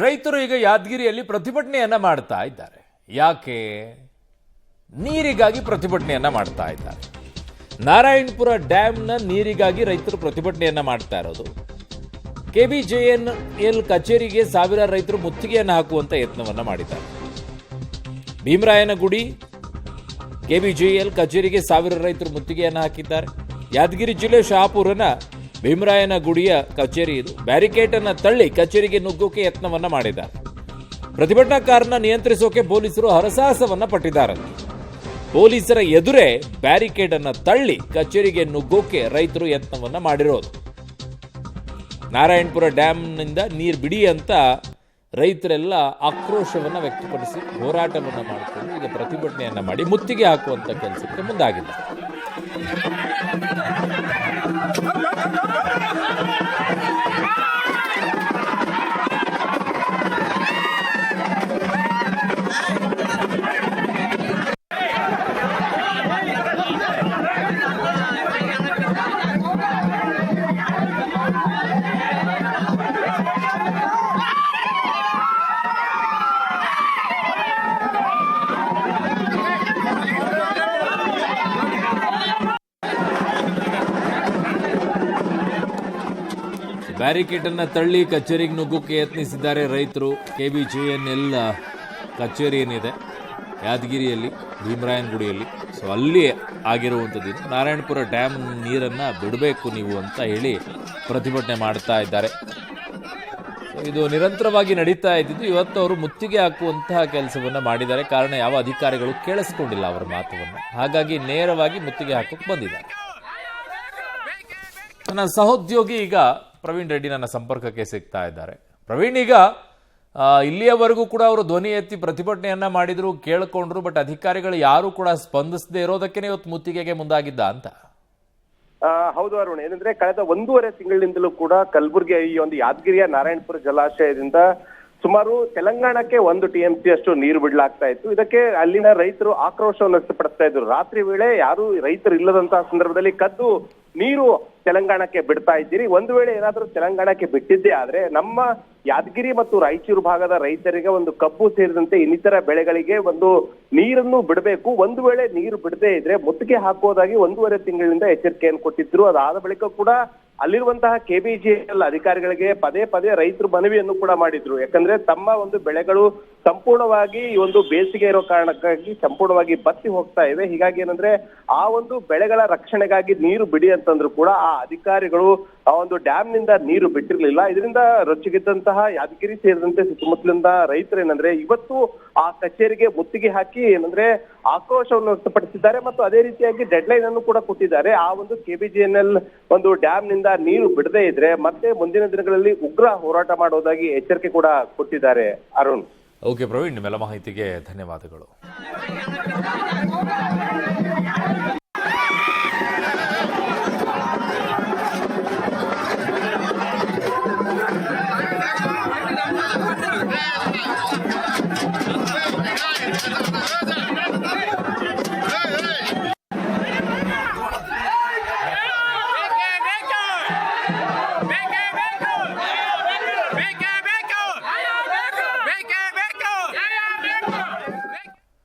ರೈತರು ಈಗ ಯಾದಗಿರಿಯಲ್ಲಿ ಪ್ರತಿಭಟನೆಯನ್ನ ಮಾಡ್ತಾ ಇದ್ದಾರೆ. ಯಾಕೆ? ನೀರಿಗಾಗಿ ಪ್ರತಿಭಟನೆಯನ್ನ ಮಾಡ್ತಾ ಇದ್ದಾರೆ. ನಾರಾಯಣಪುರ ಡ್ಯಾಂನ ನೀರಿಗಾಗಿ ರೈತರು ಪ್ರತಿಭಟನೆಯನ್ನ ಮಾಡ್ತಾ ಇರೋದು. KBJNL ಕಚೇರಿಗೆ ಸಾವಿರಾರು ರೈತರು ಮುತ್ತಿಗೆಯನ್ನು ಹಾಕುವಂತ ಯತ್ನವನ್ನ ಮಾಡಿದ್ದಾರೆ. ಭೀಮರಾಯನಗುಡಿ KBJNL ಕಚೇರಿಗೆ ಸಾವಿರಾರು ರೈತರು ಮುತ್ತಿಗೆಯನ್ನು ಹಾಕಿದ್ದಾರೆ. ಯಾದಗಿರಿ ಜಿಲ್ಲೆ ಶಹಾಪುರನ ಭೀಮರಾಯನಗುಡಿಯ ಕಚೇರಿ ಇದು. ಬ್ಯಾರಿಕೇಡ್ ಅನ್ನು ತಳ್ಳಿ ಕಚೇರಿಗೆ ನುಗ್ಗೋಕೆ ಯತ್ನವನ್ನ ಮಾಡಿದ್ದಾರೆ. ಪ್ರತಿಭಟನಾಕಾರನ ನಿಯಂತ್ರಿಸೋಕೆ ಪೊಲೀಸರು ಹರಸಾಹಸವನ್ನ ಪಟ್ಟಿದ್ದಾರೆ. ಪೊಲೀಸರ ಎದುರೇ ಬ್ಯಾರಿಕೇಡ್ ಅನ್ನು ತಳ್ಳಿ ಕಚೇರಿಗೆ ನುಗ್ಗೋಕೆ ರೈತರು ಯತ್ನವನ್ನ ಮಾಡಿರೋದು. ನಾರಾಯಣಪುರ ಡ್ಯಾಂನಿಂದ ನೀರು ಬಿಡಿ ಅಂತ ರೈತರೆಲ್ಲ ಆಕ್ರೋಶವನ್ನ ವ್ಯಕ್ತಪಡಿಸಿ ಹೋರಾಟವನ್ನ ಮಾಡಿಕೊಂಡು ಈಗ ಪ್ರತಿಭಟನೆಯನ್ನ ಮಾಡಿ ಮುತ್ತಿಗೆ ಹಾಕುವಂತ ಕೆಲಸಕ್ಕೆ ಮುಂದಾಗಿದ್ದಾರೆ. ಬ್ಯಾರಿಕೇಡ್ ಅನ್ನ ತಳ್ಳಿ ಕಚೇರಿಗೆ ನುಗ್ಗೋಕೆ ಯತ್ನಿಸಿದ್ದಾರೆ ರೈತರು. KBJNL ಕಚೇರಿ ಏನಿದೆ ಯಾದಗಿರಿಯಲ್ಲಿ ಭೀಮರಾಯನಗುಡಿಯಲ್ಲಿ, ಸೊ ಅಲ್ಲಿ ಆಗಿರುವಂಥದ್ದು. ನಾರಾಯಣಪುರ ಡ್ಯಾಮ್ ನೀರನ್ನು ಬಿಡಬೇಕು ನೀವು ಅಂತ ಹೇಳಿ ಪ್ರತಿಭಟನೆ ಮಾಡ್ತಾ ಇದ್ದಾರೆ. ಇದು ನಿರಂತರವಾಗಿ ನಡೀತಾ ಇದ್ದಿದ್ದು. ಇವತ್ತು ಅವರು ಮುತ್ತಿಗೆ ಹಾಕುವಂತಹ ಕೆಲಸವನ್ನ ಮಾಡಿದ್ದಾರೆ. ಕಾರಣ ಯಾವ ಅಧಿಕಾರಿಗಳು ಕೇಳಿಸ್ಕೊಂಡಿಲ್ಲ ಅವರ ಮಾತುವನ್ನು, ಹಾಗಾಗಿ ನೇರವಾಗಿ ಮುತ್ತಿಗೆ ಹಾಕೋಕೆ ಬಂದಿದ್ದಾರೆ. ನನ್ನ ಸಹೋದ್ಯೋಗಿ ಈಗ ಪ್ರವೀಣ್ ರೆಡ್ಡಿ ನನ್ನ ಸಂಪರ್ಕಕ್ಕೆ ಸಿಗ್ತಾ ಇದ್ದಾರೆ. ಪ್ರವೀಣ್, ಈಗ ಇಲ್ಲಿಯವರೆಗೂ ಕೂಡ ಅವರು ಧ್ವನಿ ಎತ್ತಿ ಪ್ರತಿಭಟನೆಯನ್ನ ಮಾಡಿದ್ರು, ಕೇಳಿಕೊಂಡ್ರು, ಬಟ್ ಅಧಿಕಾರಿಗಳು ಯಾರು ಕೂಡ ಸ್ಪಂದಿಸದೇ ಇರೋದಕ್ಕೆ ಇವತ್ತು ಮುತ್ತಿಗೆಗೆ ಮುಂದಾಗಿದ್ದ ಅಂತ. ಹೌದು ಅರುಣ್, ಏನಂದ್ರೆ ಕಳೆದ 1.5 ತಿಂಗಳಿನಿಂದಲೂ ಕೂಡ ಕಲಬುರಗಿ ಈ ಒಂದು ಯಾದಗಿರಿಯ ನಾರಾಯಣಪುರ ಜಲಾಶಯದಿಂದ ಸುಮಾರು ತೆಲಂಗಾಣಕ್ಕೆ 1 TMC ಅಷ್ಟು ನೀರು ಬಿಡಲಾಗ್ತಾ ಇತ್ತು. ಇದಕ್ಕೆ ಅಲ್ಲಿನ ರೈತರು ಆಕ್ರೋಶವನ್ನು ವ್ಯಕ್ತಪಡಿಸ್ತಾ ಇದ್ರು. ರಾತ್ರಿ ವೇಳೆ ಯಾರು ರೈತರು ಇಲ್ಲದಂತಹ ಸಂದರ್ಭದಲ್ಲಿ ಕದ್ದು ನೀರು ತೆಲಂಗಾಣಕ್ಕೆ ಬಿಡ್ತಾ ಇದ್ದೀರಿ. ಒಂದು ವೇಳೆ ಏನಾದ್ರೂ ತೆಲಂಗಾಣಕ್ಕೆ ಬಿಟ್ಟಿದ್ದೇ ಆದ್ರೆ ನಮ್ಮ ಯಾದಗಿರಿ ಮತ್ತು ರಾಯಚೂರು ಭಾಗದ ರೈತರಿಗೆ ಒಂದು ಕಬ್ಬು ಸೇರಿದಂತೆ ಇನ್ನಿತರ ಬೆಳೆಗಳಿಗೆ ಒಂದು ನೀರನ್ನು ಬಿಡಬೇಕು. ಒಂದು ವೇಳೆ ನೀರು ಬಿಡದೇ ಇದ್ರೆ ಮುತ್ತಿಗೆ ಹಾಕುವುದಾಗಿ 1.5 ತಿಂಗಳಿಂದ ಎಚ್ಚರಿಕೆಯನ್ನು ಕೊಟ್ಟಿದ್ರು. ಅದಾದ ಬಳಿಕ ಕೂಡ ಅಲ್ಲಿರುವಂತಹ KBJNL ಅಧಿಕಾರಿಗಳಿಗೆ ಪದೇ ಪದೇ ರೈತರು ಮನವಿಯನ್ನು ಕೂಡ ಮಾಡಿದ್ರು. ಯಾಕಂದ್ರೆ ತಮ್ಮ ಒಂದು ಬೆಳೆಗಳು ಸಂಪೂರ್ಣವಾಗಿ ಈ ಒಂದು ಬೇಸಿಗೆ ಇರೋ ಕಾರಣಕ್ಕಾಗಿ ಸಂಪೂರ್ಣವಾಗಿ ಬತ್ತಿ ಹೋಗ್ತಾ ಇವೆ. ಹೀಗಾಗಿ ಏನಂದ್ರೆ ಆ ಒಂದು ಬೆಳೆಗಳ ರಕ್ಷಣೆಗಾಗಿ ನೀರು ಬಿಡಿ ಅಂತಂದ್ರು ಕೂಡ ಆ ಅಧಿಕಾರಿಗಳು ಆ ಒಂದು ಡ್ಯಾಮ್ ನಿಂದ ನೀರು ಬಿಟ್ಟಿರ್ಲಿಲ್ಲ. ಇದರಿಂದ ರೊಚ್ಚಿಗೆದ್ದಂತಹ ಯಾದಗಿರಿ ಸೇರಿದಂತೆ ಸುತ್ತಮುತ್ತಲಿಂದ ರೈತರು ಏನಂದ್ರೆ ಇವತ್ತು ಆ ಕಚೇರಿಗೆ ಮುತ್ತಿಗೆ ಹಾಕಿ ಏನಂದ್ರೆ ಆಕ್ರೋಶವನ್ನು ವ್ಯಕ್ತಪಡಿಸಿದ್ದಾರೆ ಮತ್ತು ಅದೇ ರೀತಿಯಾಗಿ ಡೆಡ್ಲೈನ್ ಅನ್ನು ಕೂಡ ಕೊಟ್ಟಿದ್ದಾರೆ. ಆ ಒಂದು KBJNL ಒಂದು ಡ್ಯಾಮ್ ನಿಂದ ನೀರು ಬಿಡದೇ ಇದ್ರೆ ಮತ್ತೆ ಮುಂದಿನ ದಿನಗಳಲ್ಲಿ ಉಗ್ರ ಹೋರಾಟ ಮಾಡೋದಾಗಿ ಎಚ್ಚರಿಕೆ ಕೂಡ ಕೊಟ್ಟಿದ್ದಾರೆ. ಅರುಣ್. ಓಕೆ ಪ್ರವೀಣ್, ನಿಮ್ಮೆಲ್ಲ ಮಾಹಿತಿಗೆ ಧನ್ಯವಾದಗಳು.